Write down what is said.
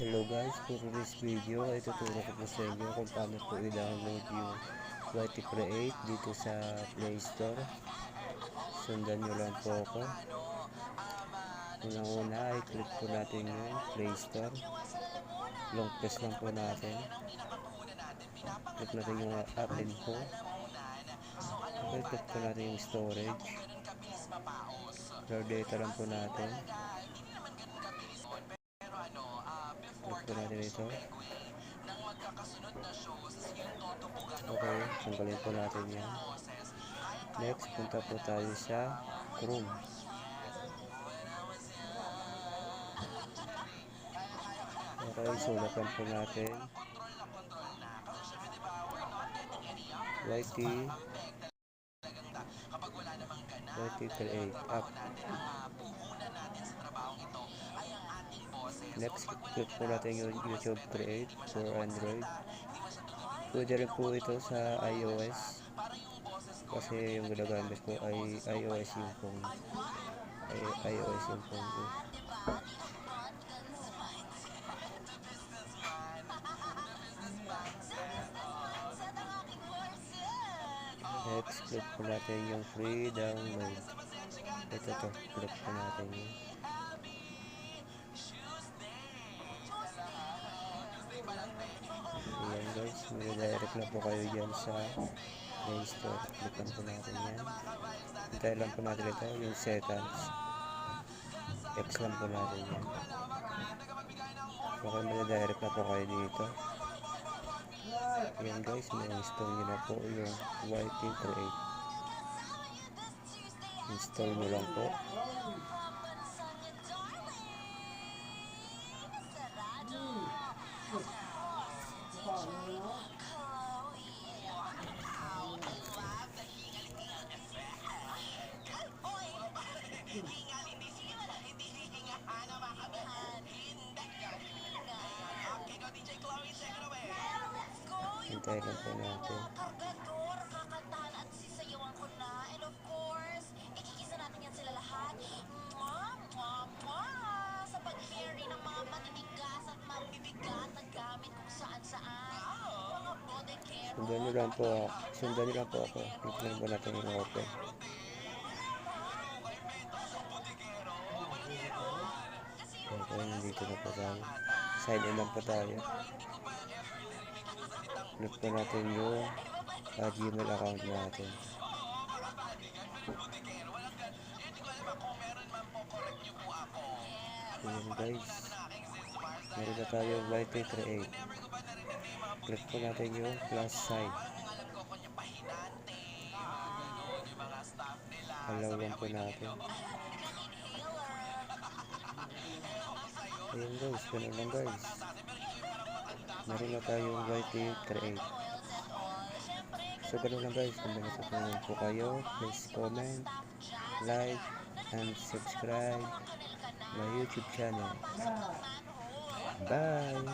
Hello guys, for this video ay tuturo ko po sa inyo kung paano po i-download yung YT Create dito sa Play Store. Sundan nyo lang po ako. Unang-una ay click po natin yung Play Store. Long press lang po natin. Click natin yung app info. Okay, click po natin yung storage. Clear data lang po natin. Click po natin ito. Okay, tanggalin po natin yan. Next, punta po tayo sa Chrome. Okay, sulat lang po natin YT Create app. Next, click po natin yung YouTube Create for Android. Pwede rin po ito sa iOS kasi yung ginagamit ko ay iOS yung phone ko. Next, click po natin yung free download. Ito to, click po natin yun. Ayan guys, mag-direct na po kayo dyan sa Play Store. Click lang po natin yan. Hintay lang po natin ito, yung settings. X lang po natin yan. Okay, mag-direct na po kayo dito. Ayan guys, ma-install nyo na po yung YT Create. Install nyo lang po. Hintay lang po natin. Sundan nyo lang po ako. Click lang po natin yung open. Okay, nandito na po tayo. Sign in lang po tayo. Click po natin yung Gmail account natin. Ayan guys. Meron na tayo YT Create. Click po natin yung plus sign. Allow lang po natin. Ayan guys, ganun lang guys. Meron na tayong YT Create. So ganun lang guys, kung may natutunan po kayo, please comment, like, and subscribe my YouTube channel. Bye!